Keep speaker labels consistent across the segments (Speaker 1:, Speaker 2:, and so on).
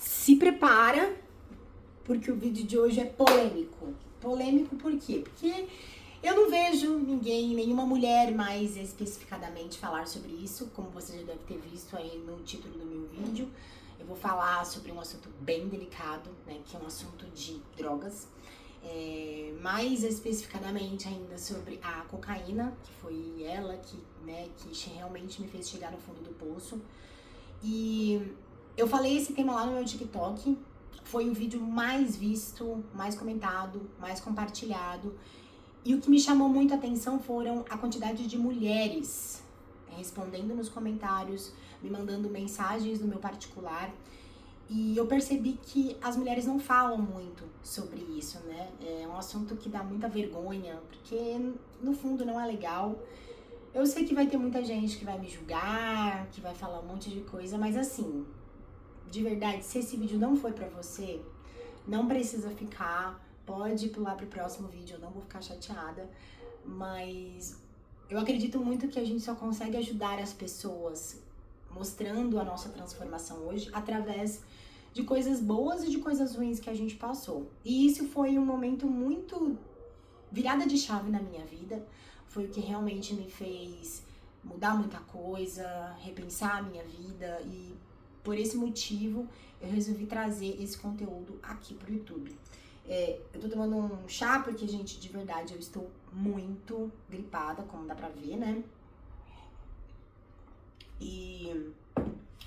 Speaker 1: Se prepara, porque o vídeo de hoje é polêmico. Polêmico por quê? Porque eu não vejo ninguém, nenhuma mulher mais especificadamente falar sobre isso, como você já deve ter visto aí no título do meu vídeo. Eu vou falar sobre um assunto bem delicado, né, que é um assunto de drogas. Mais especificadamente ainda sobre a cocaína, que foi ela que realmente me fez chegar no fundo do poço. E eu falei esse tema lá no meu TikTok, foi o vídeo mais visto, mais comentado, mais compartilhado. E o que me chamou muito a atenção foram a quantidade de mulheres respondendo nos comentários, me mandando mensagens no meu particular. E eu percebi que as mulheres não falam muito sobre isso, né? É um assunto que dá muita vergonha, porque no fundo não é legal. Eu sei que vai ter muita gente que vai me julgar, que vai falar um monte de coisa, mas assim, de verdade, se esse vídeo não foi pra você, não precisa ficar, pode pular pro próximo vídeo, eu não vou ficar chateada, mas eu acredito muito que a gente só consegue ajudar as pessoas mostrando a nossa transformação hoje através de coisas boas e de coisas ruins que a gente passou. E isso foi um momento muito virada de chave na minha vida, foi o que realmente me fez mudar muita coisa, repensar a minha vida, e por esse motivo eu resolvi trazer esse conteúdo aqui pro YouTube. Eu tô tomando um chá porque, gente, de verdade, eu estou muito gripada, como dá pra ver, né?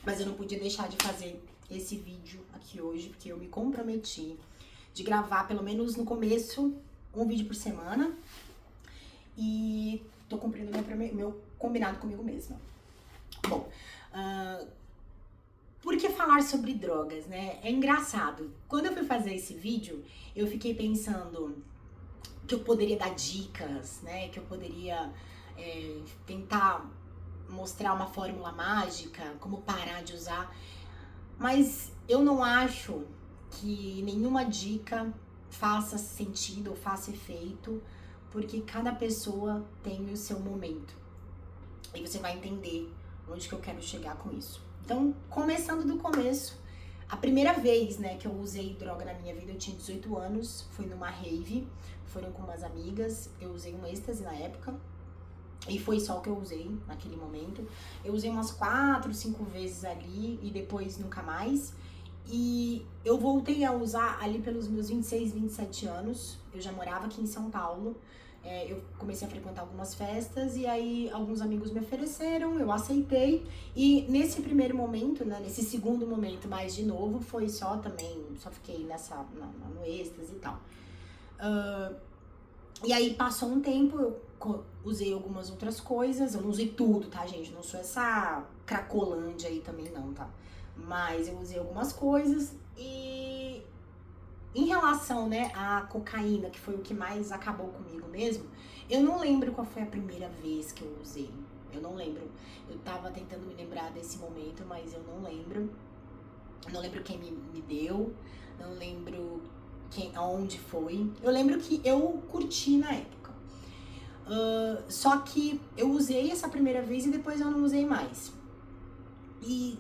Speaker 1: Mas eu não podia deixar de fazer esse vídeo aqui hoje, porque eu me comprometi de gravar, pelo menos no começo, um vídeo por semana. E tô cumprindo meu combinado comigo mesma. Bom, por que falar sobre drogas, né? É engraçado. Quando eu fui fazer esse vídeo, eu fiquei pensando que eu poderia dar dicas, né? Que eu poderia tentar mostrar uma fórmula mágica, como parar de usar. Mas eu não acho que nenhuma dica faça sentido ou faça efeito, porque cada pessoa tem o seu momento. E você vai entender onde que eu quero chegar com isso. Então, começando do começo, a primeira vez, né, que eu usei droga na minha vida, eu tinha 18 anos, fui numa rave, foram com umas amigas, eu usei um êxtase na época, e foi só o que eu usei naquele momento. Eu usei umas 4, 5 vezes ali e depois nunca mais. E eu voltei a usar ali pelos meus 26, 27 anos. Eu já morava aqui em São Paulo. Eu comecei a frequentar algumas festas e aí alguns amigos me ofereceram, eu aceitei. E nesse primeiro momento, né, nesse segundo momento mais de novo, foi só também, só fiquei no êxtase e tal. E aí passou um tempo, eu usei algumas outras coisas, eu não usei tudo, tá, gente? Não sou essa cracolândia aí também não, tá? Mas eu usei algumas coisas e em relação, né, à cocaína, que foi o que mais acabou comigo mesmo, eu não lembro qual foi a primeira vez que eu usei. Eu não lembro. Eu tava tentando me lembrar desse momento, mas eu não lembro. Não lembro quem me deu, não lembro aonde foi. Eu lembro que eu curti na época. Só que eu usei essa primeira vez e depois eu não usei mais. E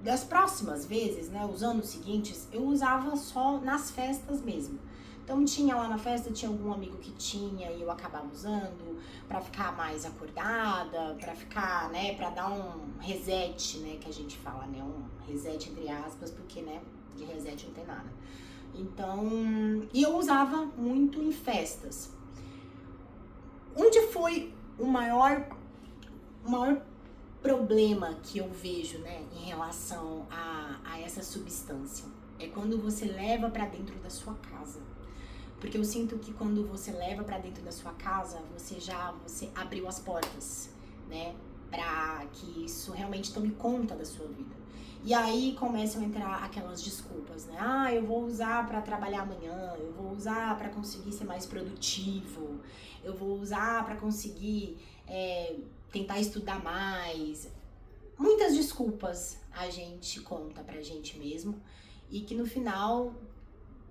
Speaker 1: das próximas vezes, né, os anos seguintes, eu usava só nas festas mesmo. Então tinha lá na festa, tinha algum amigo que tinha e eu acabava usando pra ficar mais acordada, pra ficar, né, pra dar um reset, né, que a gente fala, né, um reset entre aspas, porque, né, de reset não tem nada. Então, e eu usava muito em festas. Onde foi o maior problema que eu vejo, né, em relação a essa substância? É quando você leva pra dentro da sua casa. Porque eu sinto que quando você leva pra dentro da sua casa, você abriu as portas, né, pra que isso realmente tome conta da sua vida. E aí começam a entrar aquelas desculpas, né? Ah, eu vou usar pra trabalhar amanhã, eu vou usar pra conseguir ser mais produtivo, eu vou usar pra conseguir tentar estudar mais. Muitas desculpas a gente conta pra gente mesmo e que no final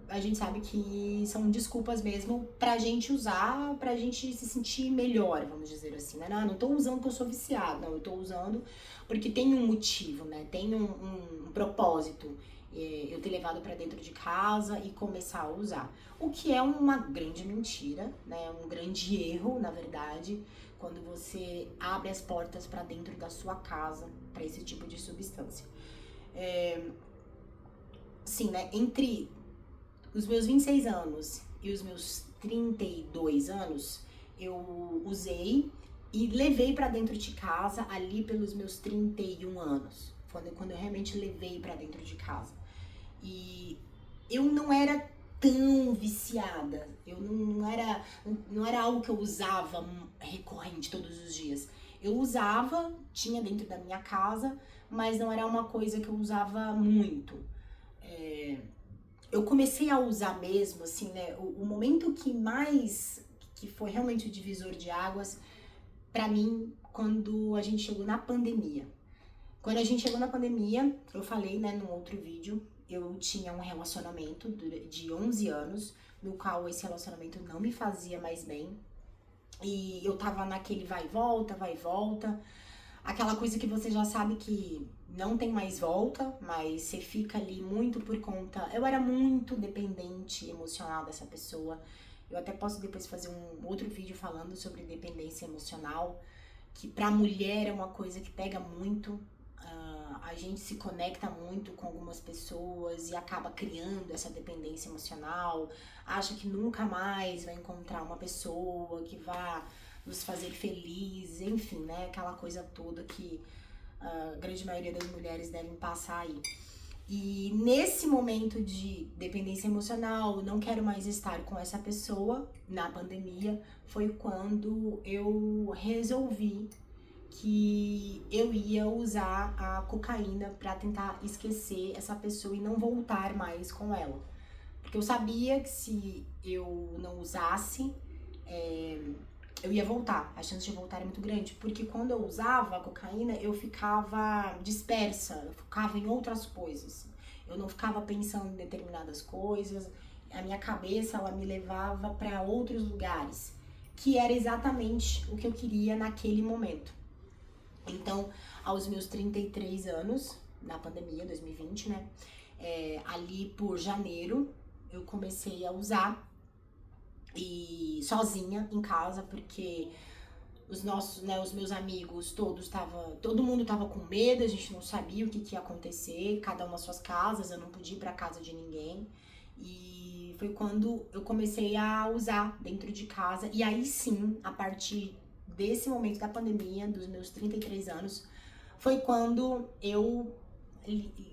Speaker 1: a gente sabe que são desculpas mesmo pra gente usar, pra gente se sentir melhor, vamos dizer assim, né? Não tô usando porque eu sou viciada, não, eu tô usando porque tem um motivo, né? Tem um propósito. eu ter levado para dentro de casa e começar a usar. O que é uma grande mentira, né? Um grande erro, na verdade, quando você abre as portas para dentro da sua casa para esse tipo de substância. Sim, né? Entre os meus 26 anos e os meus 32 anos, eu usei e levei para dentro de casa ali pelos meus 31 anos. Quando eu realmente levei para dentro de casa. E eu não era tão viciada. Eu não era algo que eu usava recorrente todos os dias. Eu usava, tinha dentro da minha casa, mas não era uma coisa que eu usava muito. Eu comecei a usar mesmo, assim, né? O momento que foi realmente o divisor de águas, pra mim, quando a gente chegou na pandemia. Quando a gente chegou na pandemia, eu falei, né, num outro vídeo, eu tinha um relacionamento de 11 anos, no qual esse relacionamento não me fazia mais bem. E eu tava naquele vai e volta, aquela coisa que você já sabe que não tem mais volta, mas você fica ali muito por conta. Eu era muito dependente emocional dessa pessoa. Eu até posso depois fazer um outro vídeo falando sobre dependência emocional, que pra mulher é uma coisa que pega muito. A gente se conecta muito com algumas pessoas e acaba criando essa dependência emocional, acha que nunca mais vai encontrar uma pessoa que vá nos fazer felizes, enfim, né? Aquela coisa toda que a grande maioria das mulheres devem passar aí. E nesse momento de dependência emocional, não quero mais estar com essa pessoa, na pandemia, foi quando eu resolvi que eu ia usar a cocaína para tentar esquecer essa pessoa e não voltar mais com ela. Porque eu sabia que se eu não usasse, eu ia voltar. A chance de voltar é muito grande. Porque quando eu usava a cocaína, eu ficava dispersa, eu ficava em outras coisas. Eu não ficava pensando em determinadas coisas. A minha cabeça, ela me levava para outros lugares, que era exatamente o que eu queria naquele momento. Então, aos meus 33 anos, na pandemia, 2020, né? Ali por janeiro, eu comecei a usar e sozinha em casa, porque os meus amigos, todo mundo tava com medo, a gente não sabia o que ia acontecer, cada uma nas suas casas, eu não podia ir pra casa de ninguém. E foi quando eu comecei a usar dentro de casa, e aí sim, a partir desse momento da pandemia, dos meus 33 anos, foi quando eu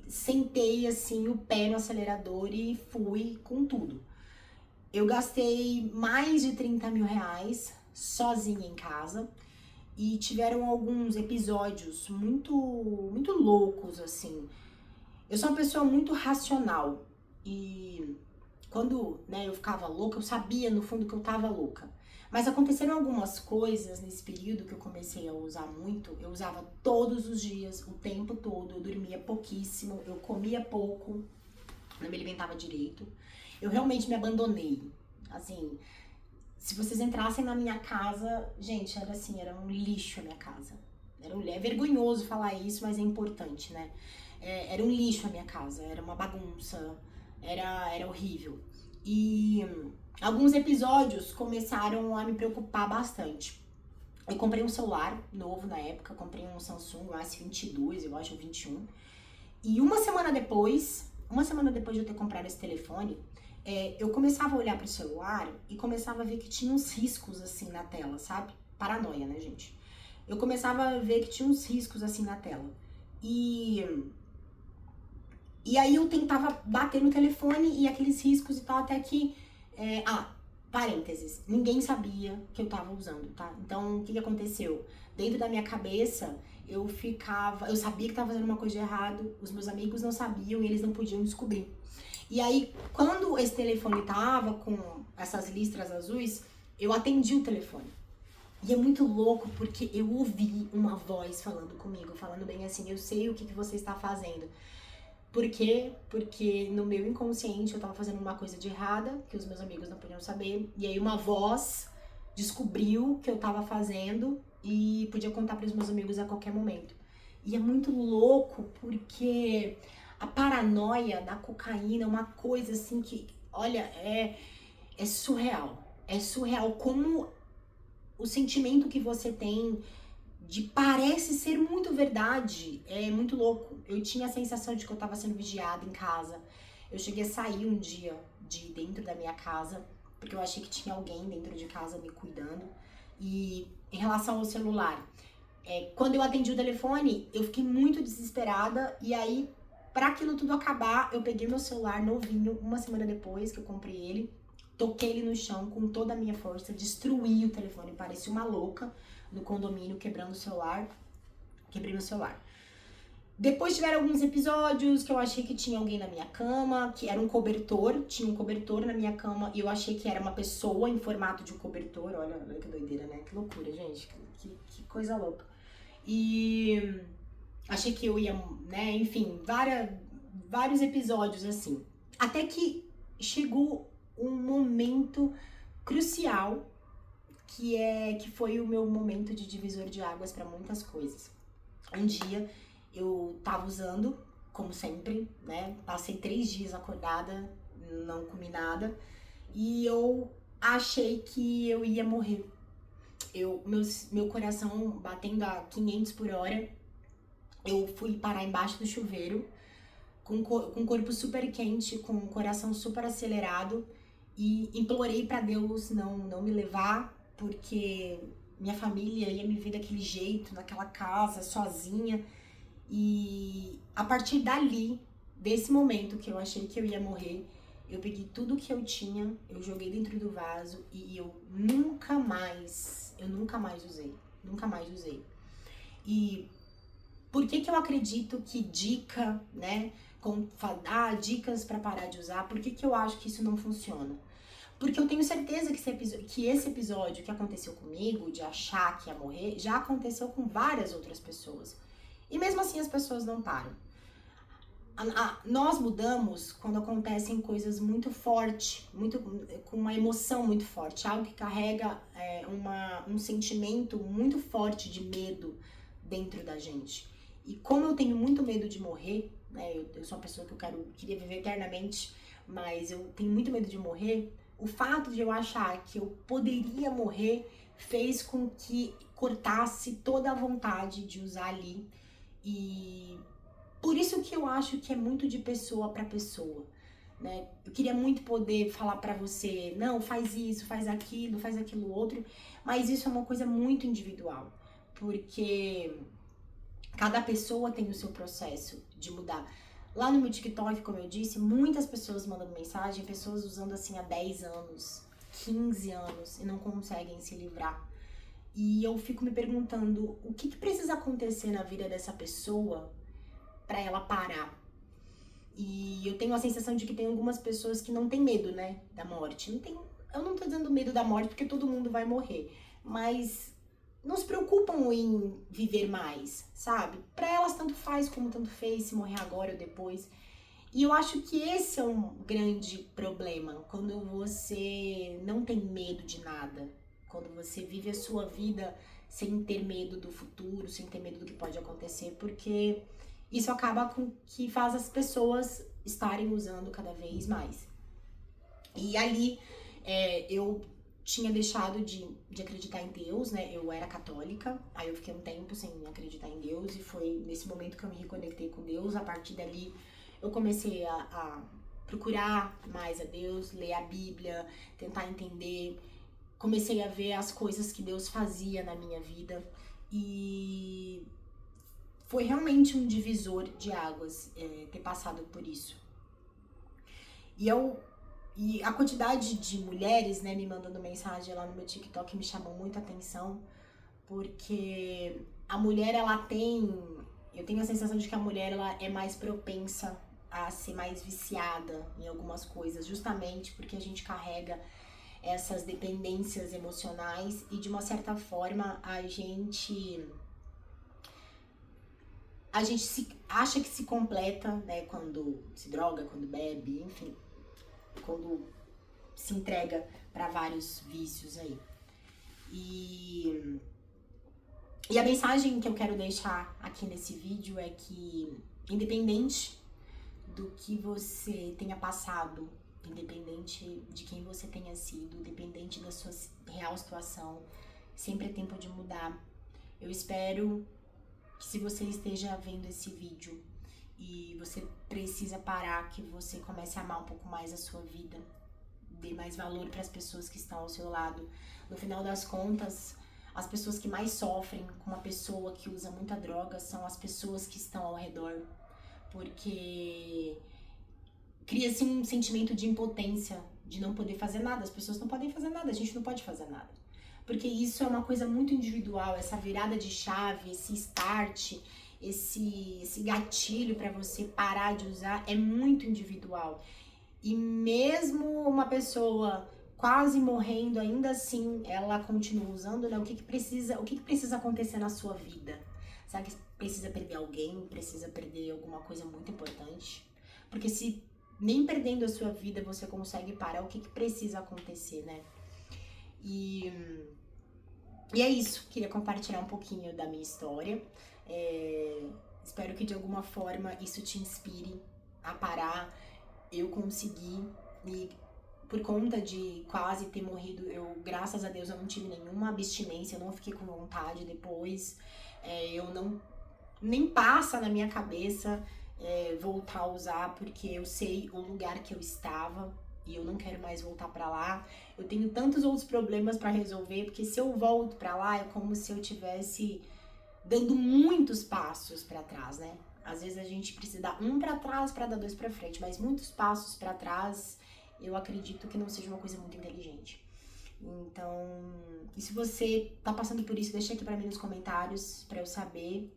Speaker 1: sentei assim o pé no acelerador e fui com tudo. Eu gastei mais de 30 mil reais sozinha em casa e tiveram alguns episódios muito loucos, assim. Eu sou uma pessoa muito racional e quando, né, eu ficava louca, eu sabia no fundo que eu tava louca. Mas aconteceram algumas coisas nesse período que eu comecei a usar muito. Eu usava todos os dias, o tempo todo, eu dormia pouquíssimo, eu comia pouco, não me alimentava direito. Eu realmente me abandonei. Assim, se vocês entrassem na minha casa, gente, era assim, era um lixo a minha casa. É vergonhoso falar isso, mas é importante, né? Era um lixo a minha casa, era uma bagunça, era horrível. E alguns episódios começaram a me preocupar bastante. Eu comprei um celular novo na época, comprei um Samsung, um S22, eu acho, 21. E uma semana depois de eu ter comprado esse telefone, eu começava a olhar pro celular e começava a ver que tinha uns riscos assim na tela, sabe? Paranoia, né, gente? Eu começava a ver que tinha uns riscos assim na tela. E aí eu tentava bater no telefone e aqueles riscos e tal, até que... parênteses, ninguém sabia que eu tava usando, tá? Então, o que aconteceu? Dentro da minha cabeça, eu sabia que tava fazendo uma coisa de errado, os meus amigos não sabiam e eles não podiam descobrir. E aí, quando esse telefone tava com essas listras azuis, eu atendi o telefone. E é muito louco porque eu ouvi uma voz falando comigo, falando bem assim, eu sei o que você está fazendo. Por quê? Porque no meu inconsciente eu tava fazendo uma coisa de errada, que os meus amigos não podiam saber, e aí uma voz descobriu o que eu tava fazendo e podia contar para os meus amigos a qualquer momento. E é muito louco porque A paranoia da cocaína é uma coisa assim que, olha, é surreal. É surreal como o sentimento que você tem de parece ser muito verdade, é muito louco. Eu tinha a sensação de que eu tava sendo vigiada em casa. Eu cheguei a sair um dia de dentro da minha casa, porque eu achei que tinha alguém dentro de casa me cuidando. E em relação ao celular, quando eu atendi o telefone, eu fiquei muito desesperada. E aí, pra aquilo tudo acabar, eu peguei meu celular novinho, uma semana depois que eu comprei ele, toquei ele no chão com toda a minha força, destruí o telefone, parecia uma louca no condomínio, quebrando o celular. Quebrei meu celular. Depois tiveram alguns episódios que eu achei que tinha alguém na minha cama, que era um cobertor, tinha um cobertor na minha cama e eu achei que era uma pessoa em formato de um cobertor. Olha que doideira, né? Que loucura, gente. Que coisa louca. E achei que eu ia, né? Enfim, vários episódios assim. Até que chegou um momento crucial que foi o meu momento de divisor de águas para muitas coisas. Um dia eu tava usando, como sempre, né? Passei 3 dias acordada, não comi nada e eu achei que eu ia morrer. Meu coração batendo a 500 por hora, eu fui parar embaixo do chuveiro, com o corpo super quente, com o coração super acelerado e implorei pra Deus não me levar, porque minha família ia me ver daquele jeito, naquela casa, sozinha. E a partir dali, desse momento que eu achei que eu ia morrer, eu peguei tudo que eu tinha, eu joguei dentro do vaso e eu nunca mais usei. Nunca mais usei. E por que eu acredito que dica, né, dicas pra parar de usar, por que eu acho que isso não funciona? Porque eu tenho certeza que esse episódio que aconteceu comigo, de achar que ia morrer, já aconteceu com várias outras pessoas. E mesmo assim as pessoas não param. Nós mudamos quando acontecem coisas muito fortes, com uma emoção muito forte, algo que carrega um sentimento muito forte de medo dentro da gente. E como eu tenho muito medo de morrer, né, eu sou uma pessoa que queria viver eternamente, mas eu tenho muito medo de morrer, o fato de eu achar que eu poderia morrer fez com que cortasse toda a vontade de usar ali. E por isso que eu acho que é muito de pessoa para pessoa, né? Eu queria muito poder falar para você, não, faz isso, faz aquilo outro, mas isso é uma coisa muito individual, porque cada pessoa tem o seu processo de mudar. Lá no meu TikTok, como eu disse, muitas pessoas mandando mensagem, pessoas usando assim há 10 anos, 15 anos e não conseguem se livrar. E eu fico me perguntando o que precisa acontecer na vida dessa pessoa pra ela parar. E eu tenho a sensação de que tem algumas pessoas que não têm medo, né, da morte. Eu não tô dizendo medo da morte porque todo mundo vai morrer, mas não se preocupam em viver mais, sabe? Pra elas tanto faz como tanto fez, se morrer agora ou depois. E eu acho que esse é um grande problema, quando você não tem medo de nada, quando você vive a sua vida sem ter medo do futuro, sem ter medo do que pode acontecer, porque isso acaba com que faz as pessoas estarem usando cada vez mais. E ali eu tinha deixado de acreditar em Deus, né? Eu era católica, aí eu fiquei um tempo sem acreditar em Deus e foi nesse momento que eu me reconectei com Deus. A partir dali eu comecei a procurar mais a Deus, ler a Bíblia, tentar entender. Comecei a ver as coisas que Deus fazia na minha vida e foi realmente um divisor de águas ter passado por isso. E a quantidade de mulheres, né, me mandando mensagem lá no meu TikTok me chamou muita atenção, porque a mulher, eu tenho a sensação de que a mulher, ela é mais propensa a ser mais viciada em algumas coisas, justamente porque a gente carrega essas dependências emocionais e de uma certa forma a gente acha que se completa, né, quando se droga, quando bebe, enfim, quando se entrega para vários vícios aí. E a mensagem que eu quero deixar aqui nesse vídeo é que, independente do que você tenha passado, independente de quem você tenha sido, independente da sua real situação, sempre é tempo de mudar. Eu espero que, se você esteja vendo esse vídeo e você precisa parar, que você comece a amar um pouco mais a sua vida, dê mais valor para as pessoas que estão ao seu lado. No final das contas, as pessoas que mais sofrem com uma pessoa que usa muita droga são as pessoas que estão ao redor, porque cria-se um sentimento de impotência, de não poder fazer nada. As pessoas não podem fazer nada, a gente não pode fazer nada. Porque isso é uma coisa muito individual, essa virada de chave, esse start, esse gatilho para você parar de usar é muito individual. E mesmo uma pessoa quase morrendo, ainda assim ela continua usando, né? O que precisa acontecer na sua vida? Será que precisa perder alguém? Precisa perder alguma coisa muito importante? Porque se nem perdendo a sua vida você consegue parar, o que precisa acontecer, né? E é isso, queria compartilhar um pouquinho da minha história. Espero que de alguma forma isso te inspire a parar. Eu consegui, e por conta de quase ter morrido, graças a Deus, eu não tive nenhuma abstinência, eu não fiquei com vontade depois. Nem passa na minha cabeça voltar a usar, porque eu sei o lugar que eu estava e eu não quero mais voltar pra lá. Eu tenho tantos outros problemas pra resolver, porque se eu volto pra lá é como se eu tivesse dando muitos passos pra trás, né? Às vezes a gente precisa dar um pra trás pra dar dois pra frente, mas muitos passos pra trás eu acredito que não seja uma coisa muito inteligente. Então, e se você tá passando por isso, deixa aqui pra mim nos comentários pra eu saber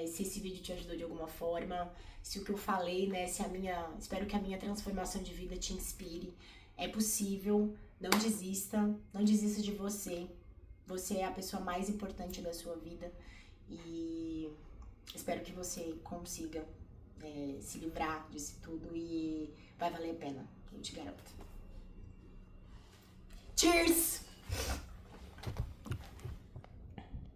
Speaker 1: se esse vídeo te ajudou de alguma forma, se o que eu falei, né, espero que a minha transformação de vida te inspire. É possível, não desista de você. Você é a pessoa mais importante da sua vida e espero que você consiga se livrar disso tudo e vai valer a pena, eu te garanto. Cheers!